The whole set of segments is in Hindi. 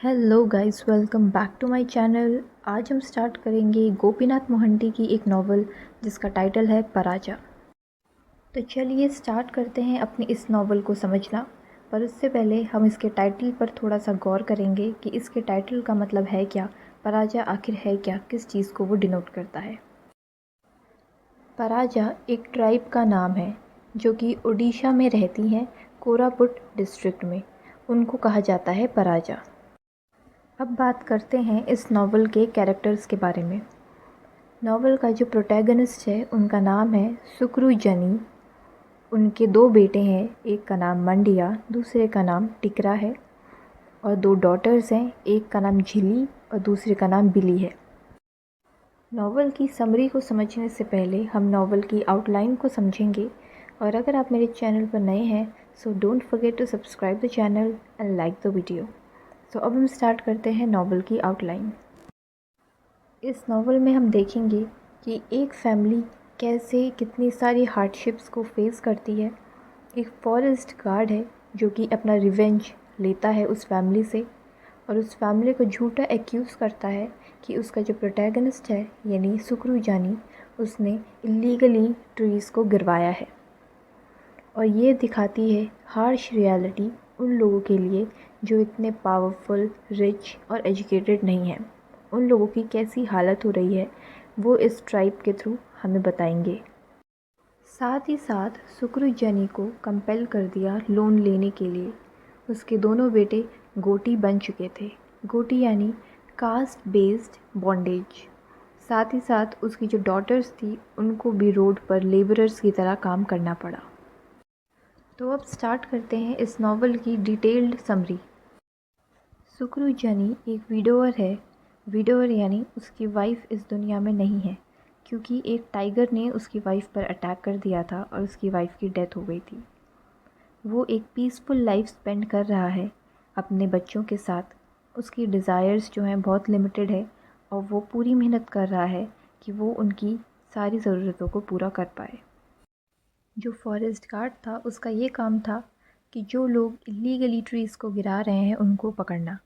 Hello guys, welcome back to my channel. आज हम स्टार्ट करेंगे गोपीनाथ मोहंती की एक नॉवल जिसका टाइटल है पराजा। तो चलिए स्टार्ट करते हैं अपनी इस नॉवल को समझना। पर उससे पहले हम इसके टाइटल पर थोड़ा सा गौर करेंगे कि इसके टाइटल का मतलब है क्या, पराजा आखिर है क्या, किस चीज़ को वो डिनोट करता है। पराजा एक ट्राइब का नाम है जो कि ओडिशा में रहती हैं, कोरापुट डिस्ट्रिक्ट में। उनको कहा जाता है पराजा। अब बात करते हैं इस नावल के कैरेक्टर्स के बारे में। नावल का जो प्रोटैगनिस्ट है उनका नाम है सुक्रू जनी। उनके दो बेटे हैं, एक का नाम मंडिया, दूसरे का नाम टिकरा है। और दो डॉटर्स हैं, एक का नाम झिली और दूसरे का नाम बिली है। नावल की समरी को समझने से पहले हम नावल की आउटलाइन को समझेंगे। और अगर आप मेरे चैनल पर नए हैं so don't forget to subscribe the channel and like the video. तो अब हम स्टार्ट करते हैं नावल की आउटलाइन। इस नावल में हम देखेंगे कि एक फैमिली कैसे कितनी सारी हार्डशिप्स को फेस करती है। एक फॉरेस्ट गार्ड है जो कि अपना रिवेंज लेता है उस फैमिली से और उस फैमिली को झूठा एक्यूज़ करता है कि उसका जो प्रोटैगनिस्ट है यानी सुक्रू जानी, उसने इलीगली ट्रीज़ को गिरवाया है। और ये दिखाती है हार्श रियलिटी उन लोगों के लिए जो इतने पावरफुल, रिच और एजुकेटेड नहीं हैं। उन लोगों की कैसी हालत हो रही है वो इस ट्राइब के थ्रू हमें बताएंगे। साथ ही साथ सुक्रू जनी को कंपेल कर दिया लोन लेने के लिए। उसके दोनों बेटे गोटी बन चुके थे। गोटी यानी कास्ट बेस्ड बॉन्डेज। साथ ही साथ उसकी जो डॉटर्स थी उनको भी रोड पर लेबरर्स की तरह काम करना पड़ा। तो अब स्टार्ट करते हैं इस नावल की डिटेल्ड समरी। सुक्रू जनी एक विडोअर है। विडोअर यानी उसकी वाइफ इस दुनिया में नहीं है क्योंकि एक टाइगर ने उसकी वाइफ पर अटैक कर दिया था और उसकी वाइफ की डेथ हो गई थी। वो एक पीसफुल लाइफ स्पेंड कर रहा है अपने बच्चों के साथ। उसकी डिज़ायर्स जो हैं बहुत लिमिटेड है और वो पूरी मेहनत कर रहा है कि वो उनकी सारी ज़रूरतों को पूरा कर पाए। जो फॉरेस्ट गार्ड था उसका ये काम था कि जो लोग इलीगली ट्रीज़ को गिरा रहे हैं उनको पकड़ना।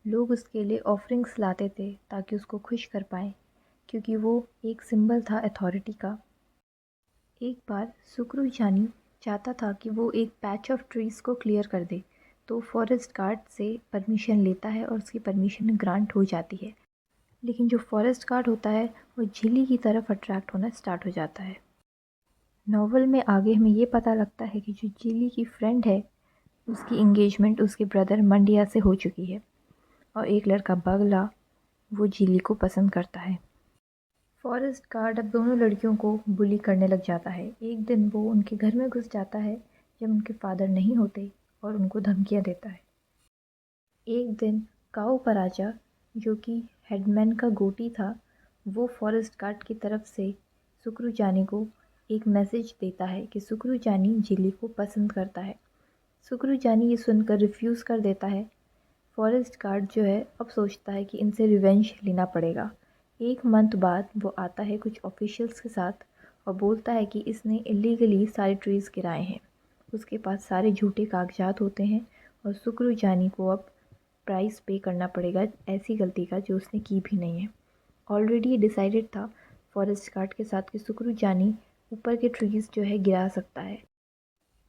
लोग उसके लिए ऑफरिंग्स लाते थे ताकि उसको खुश कर पाएँ क्योंकि वो एक सिंबल था अथॉरिटी का। एक बार सुक्रू जानी चाहता था कि वो एक पैच ऑफ ट्रीज़ को क्लियर कर दे, तो फॉरेस्ट गार्ड से परमिशन लेता है और उसकी परमिशन ग्रांट हो जाती है। लेकिन जो फॉरेस्ट गार्ड होता है वो झिली की तरफ अट्रैक्ट होना स्टार्ट हो जाता है। नॉवल में आगे हमें ये पता लगता है कि जो झिली की फ्रेंड है उसकी इंगेजमेंट उसके ब्रदर मंडिया से हो चुकी है और एक लड़का बगला वो झिली को पसंद करता है। फॉरेस्ट गार्ड अब दोनों लड़कियों को बुली करने लग जाता है। एक दिन वो उनके घर में घुस जाता है जब उनके फादर नहीं होते और उनको धमकियाँ देता है। एक दिन काओ पराजा जो कि हेडमैन का गोटी था, वो फॉरेस्ट गार्ड की तरफ से सुक्रू जानी को एक मैसेज देता है कि सुक्रू जानी झिली को पसंद करता है। सुक्रू जानी ये सुनकर रिफ्यूज़ कर देता है। फॉरेस्ट गार्ड जो है अब सोचता है कि इनसे रिवेंज लेना पड़ेगा। एक मंथ बाद वो आता है कुछ ऑफिशियल्स के साथ और बोलता है कि इसने इलीगली सारे ट्रीज़ गिराए हैं। उसके पास सारे झूठे कागजात होते हैं और सुक्रू जानी को अब प्राइस पे करना पड़ेगा ऐसी गलती का जो उसने की भी नहीं है। ऑलरेडी डिसाइडेड था फॉरेस्ट गार्ड के साथ कि सुक्रू जानी ऊपर के ट्रीज़ जो है गिरा सकता है।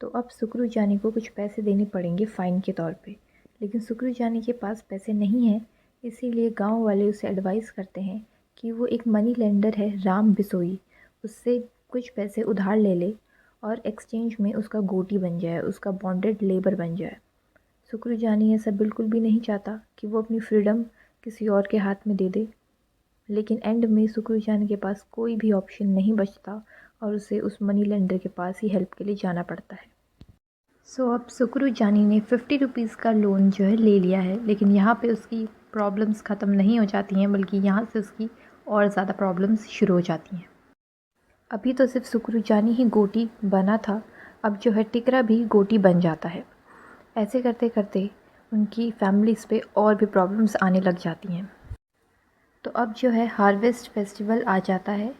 तो अब सुक्रू जानी को कुछ पैसे देने पड़ेंगे फ़ाइन के तौर पे। लेकिन सुक्रू जानी के पास पैसे नहीं हैं, इसीलिए गांव वाले उसे एडवाइस करते हैं कि वो एक मनी लेंडर है राम बिसोई, उससे कुछ पैसे उधार ले ले और एक्सचेंज में उसका गोटी बन जाए, उसका बॉन्डेड लेबर बन जाए। सुक्रू जानी ऐसा बिल्कुल भी नहीं चाहता कि वो अपनी फ्रीडम किसी और के हाथ में दे दे। लेकिन एंड में सुक्रू जानी के पास कोई भी ऑप्शन नहीं बचता और उसे उस मनी लेंडर के पास ही हेल्प के लिए जाना पड़ता है। अब सुक्रू जानी ने 50 रुपीज़ का लोन जो है ले लिया है, लेकिन यहाँ पे उसकी प्रॉब्लम्स ख़त्म नहीं हो जाती हैं बल्कि यहाँ से उसकी और ज़्यादा प्रॉब्लम्स शुरू हो जाती हैं। अभी तो सिर्फ सुक्रू जानी ही गोटी बना था, अब जो है टिकरा भी गोटी बन जाता है। ऐसे करते करते उनकी फैमिलीज़ पे और भी प्रॉब्लम्स आने लग जाती हैं। तो अब जो है हार्वेस्ट फेस्टिवल आ जाता है।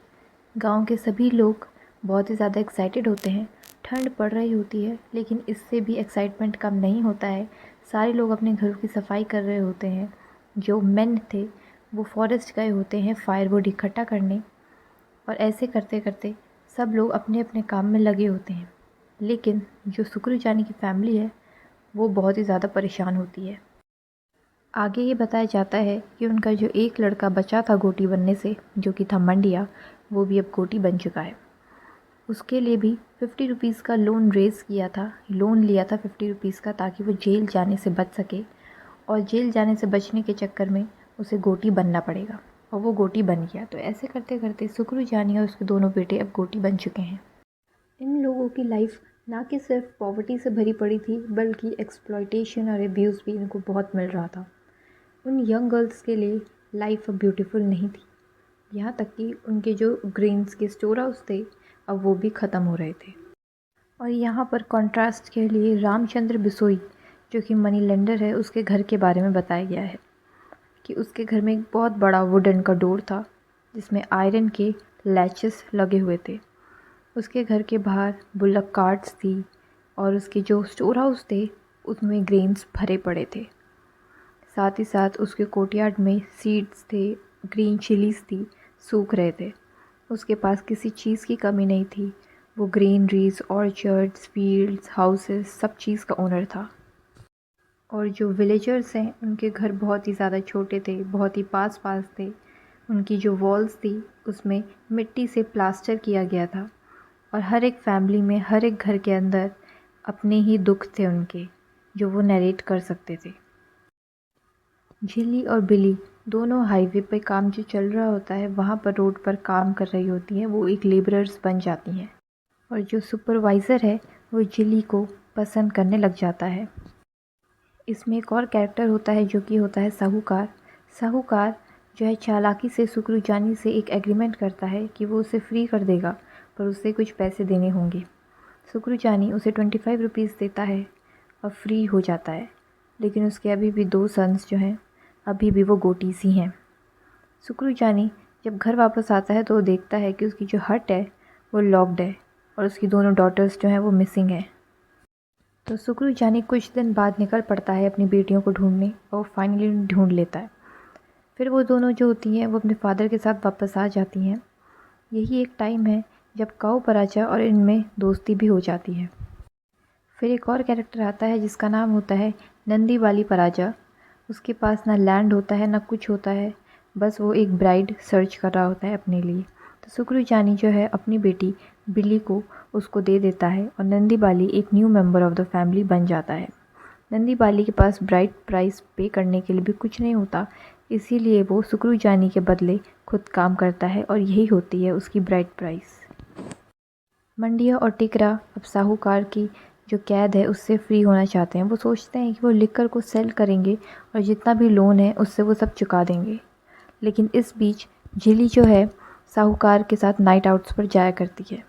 गांव के सभी लोग बहुत ही ज़्यादा एक्साइटेड होते हैं। ठंड पड़ रही होती है लेकिन इससे भी एक्साइटमेंट कम नहीं होता है। सारे लोग अपने घरों की सफाई कर रहे होते हैं। जो मेन थे वो फॉरेस्ट गए होते हैं फायरवुड इकट्ठा करने, और ऐसे करते करते सब लोग अपने अपने काम में लगे होते हैं। लेकिन जो सुकरू जानी की फैमिली है वो बहुत ही ज़्यादा परेशान होती है। आगे ये बताया जाता है कि उनका जो एक लड़का बचा था गोटी बनने से, जो कि था मंडिया, वो भी अब गोटी बन चुका है। उसके लिए भी 50 रुपीज़ का लोन लिया था 50 रुपीज़ का, ताकि वो जेल जाने से बच सके। और जेल जाने से बचने के चक्कर में उसे गोटी बनना पड़ेगा, और वो गोटी बन गया। तो ऐसे करते करते सुकरू जानी और उसके दोनों बेटे अब गोटी बन चुके हैं। इन लोगों की लाइफ ना कि सिर्फ पॉवर्टी से भरी पड़ी थी, बल्कि एक्सप्लॉयटेशन और एब्यूज़ भी इनको बहुत मिल रहा था। उन यंग गर्ल्स के लिए लाइफ अब ब्यूटीफुल नहीं थी। यहाँ तक कि उनके जो ग्रेन्स के स्टोर हाउस थे अब वो भी ख़त्म हो रहे थे। और यहाँ पर कॉन्ट्रास्ट के लिए रामचंद्र बिसोई, जो कि मनी लेंडर है, उसके घर के बारे में बताया गया है कि उसके घर में एक बहुत बड़ा वुडन का डोर था जिसमें आयरन के लैचेस लगे हुए थे। उसके घर के बाहर बुल्लक कार्ट्स थी, और उसके जो स्टोर हाउस थे उसमें ग्रेन्स भरे पड़े थे। साथ ही साथ उसके कोर्टयार्ड में सीड्स थे, ग्रीन चिलीज़ थी, सूख रहे थे। उसके पास किसी चीज़ की कमी नहीं थी। वो ग्रीनरीज, ऑर्चर्ड्स, फील्ड्स, हाउसेस, सब चीज़ का ओनर था। और जो विलेजर्स हैं उनके घर बहुत ही ज़्यादा छोटे थे, बहुत ही पास पास थे। उनकी जो वॉल्स थी उसमें मिट्टी से प्लास्टर किया गया था, और हर एक फैमिली में, हर एक घर के अंदर अपने ही दुख थे उनके, जो वो नरेट कर सकते थे। झिल्ली और बिल्ली दोनों हाईवे पे काम जो चल रहा होता है वहाँ पर रोड पर काम कर रही होती हैं। वो एक लेबरर्स बन जाती हैं, और जो सुपरवाइज़र है वो झिल्ली को पसंद करने लग जाता है। इसमें एक और कैरेक्टर होता है जो कि होता है साहूकार। साहूकार जो है चालाकी से सुकरू जानी से एक एग्रीमेंट करता है कि वो उसे फ्री कर देगा, पर उसे कुछ पैसे देने होंगे। सुकरू जानी उसे 25 रुपीज़ देता है और फ्री हो जाता है। लेकिन उसके अभी भी 2 सन्स जो हैं अभी भी वो गोटी सी हैं। सुकरू जानी जब घर वापस आता है तो वो देखता है कि उसकी जो हट है वो लॉक्ड है, और उसकी दोनों डॉटर्स जो हैं वो मिसिंग हैं। तो सुकरू जानी कुछ दिन बाद निकल पड़ता है अपनी बेटियों को ढूंढने, और फाइनली उन्हें ढूंढ लेता है। फिर वो दोनों जो होती हैं वो अपने फादर के साथ वापस आ जाती हैं। यही एक टाइम है जब काऊ पराचा और इनमें दोस्ती भी हो जाती है। फिर एक और कैरेक्टर आता है जिसका नाम होता है नंदी वाली पराजा। उसके पास ना लैंड होता है ना कुछ होता है, बस वो एक ब्राइड सर्च कर रहा होता है अपने लिए। तो सुकरू जानी जो है अपनी बेटी बिल्ली को उसको दे देता है, और नंदी बाली एक new member of the family बन जाता है। नंदी बाली के पास ब्राइड प्राइस पे करने के लिए भी कुछ नहीं होता, इसीलिए वो सुकरू जानी के बदले खुद काम करता है, और यही होती है उसकी ब्राइड प्राइस। मंडिया और टिकरा अब साहूकार की जो कैद है उससे फ्री होना चाहते हैं। वो सोचते हैं कि वो लिकर को सेल करेंगे और जितना भी लोन है उससे वो सब चुका देंगे। लेकिन इस बीच झिल्ली जो है साहूकार के साथ नाइट आउट्स पर जाया करती है।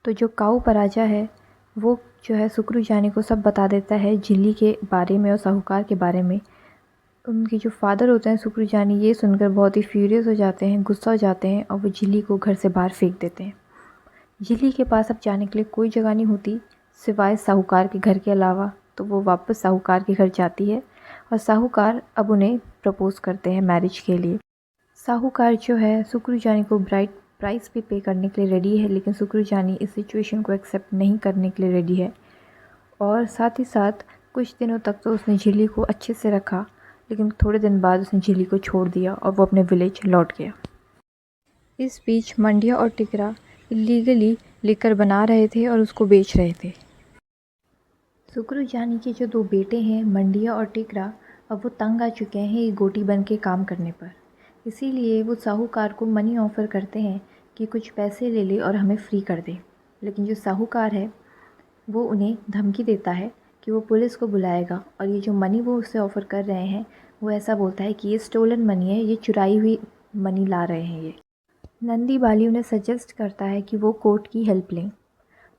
तो जो काऊ पराजा है वो जो है सुकरू जानी को सब बता देता है झिल्ली के बारे में और साहूकार के बारे में। उनके जो फादर होते हैं सुकरू जानी ये सुनकर बहुत ही फ्यूरियस हो जाते हैं, गुस्सा हो जाते हैं, और वो झिल्ली को घर से बाहर फेंक देते हैं। झिल्ली के पास अब जाने के लिए कोई जगह नहीं होती सिवाय साहूकार के घर के अलावा, तो वो वापस साहूकार के घर जाती है, और साहूकार अब उन्हें प्रपोज़ करते हैं मैरिज के लिए। साहूकार जो है सुकरू जानी को ब्राइड प्राइस भी पे करने के लिए रेडी है, लेकिन सुकरू जानी इस सिचुएशन को एक्सेप्ट नहीं करने के लिए रेडी है। और साथ ही साथ कुछ दिनों तक तो उसने झिल्ली को अच्छे से रखा, लेकिन थोड़े दिन बाद उसने झिल्ली को छोड़ दिया और वो अपने विलेज लौट गया। इस बीच मंडिया और टिकरा इलीगली लिकर बना रहे थे और उसको बेच रहे थे। सुकरू जानी के जो 2 बेटे हैं मंडिया और टिकरा, अब वो तंग आ चुके हैं ये गोटी बन के काम करने पर। इसीलिए वो साहूकार को मनी ऑफ़र करते हैं कि कुछ पैसे ले ले और हमें फ्री कर दे। लेकिन जो साहूकार है वो उन्हें धमकी देता है कि वो पुलिस को बुलाएगा, और ये जो मनी वो उससे ऑफ़र कर रहे हैं वो ऐसा बोलता है कि ये स्टोलन मनी है, ये चुराई हुई मनी ला रहे हैं ये। नंदी बाली उन्हें सजेस्ट करता है कि वो कोर्ट की हेल्प लें।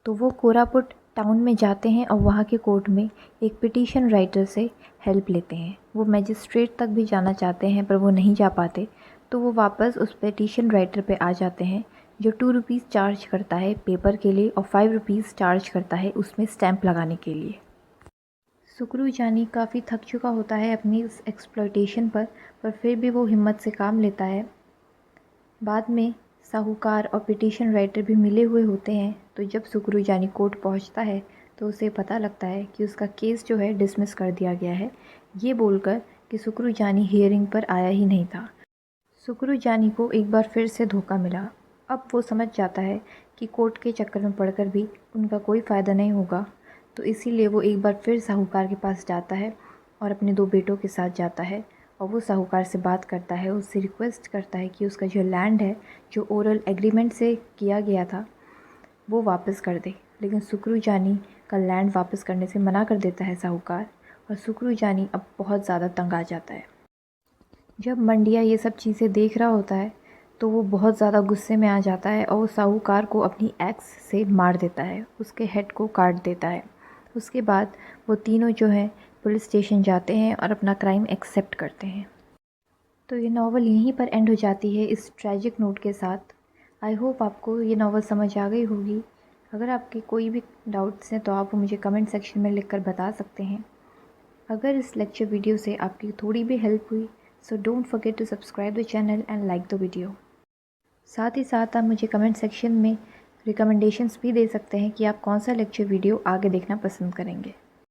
तो वो कोरापुट टाउन में जाते हैं और वहाँ के कोर्ट में एक पिटीशन राइटर से हेल्प लेते हैं। वो मैजिस्ट्रेट तक भी जाना चाहते हैं पर वो नहीं जा पाते, तो वो वापस उस पिटीशन राइटर पे आ जाते हैं जो 2 रुपीज़ चार्ज करता है पेपर के लिए और 5 रुपीज़ चार्ज करता है उसमें स्टैम्प लगाने के लिए। सुकरू जानी काफ़ी थक चुका होता है अपनी इस एक्सप्लॉयटेशन पर फिर भी वो हिम्मत से काम लेता है। बाद में साहूकार और पिटीशन राइटर भी मिले हुए होते हैं, तो जब सुकरू जानी कोर्ट पहुंचता है तो उसे पता लगता है कि उसका केस जो है डिसमिस कर दिया गया है, ये बोलकर कि सुकरू जानी हियरिंग पर आया ही नहीं था। सुकरू जानी को एक बार फिर से धोखा मिला। अब वो समझ जाता है कि कोर्ट के चक्कर में पड़कर भी उनका कोई फ़ायदा नहीं होगा, तो इसीलिए वो एक बार फिर साहूकार के पास जाता है और अपने 2 बेटों के साथ जाता है और वो साहूकार से बात करता है, उससे रिक्वेस्ट करता है कि उसका जो लैंड है, जो ओरल एग्रीमेंट से किया गया था, वो वापस कर दे। लेकिन सुकरू जानी का लैंड वापस करने से मना कर देता है साहूकार और सुकरू जानी अब बहुत ज़्यादा तंग आ जाता है। जब मंडिया ये सब चीज़ें देख रहा होता है तो वो बहुत ज़्यादा गुस्से में आ जाता है और वो साहूकार को अपनी एक्स से मार देता है, उसके हेड को काट देता है। उसके बाद वो तीनों जो हैं पुलिस स्टेशन जाते हैं और अपना क्राइम एक्सेप्ट करते हैं। तो ये नावल यहीं पर एंड हो जाती है इस ट्रैजिक नोट के साथ। आई होप आपको ये नावल समझ आ गई होगी। अगर आपके कोई भी डाउट्स हैं तो आप वो मुझे कमेंट सेक्शन में लिखकर बता सकते हैं। अगर इस लेक्चर वीडियो से आपकी थोड़ी भी हेल्प हुई, so don't forget to subscribe the channel and like the video. साथ ही साथ आप मुझे कमेंट सेक्शन में रिकमेंडेशंस भी दे सकते हैं कि आप कौन सा लेक्चर वीडियो आगे देखना पसंद करेंगे।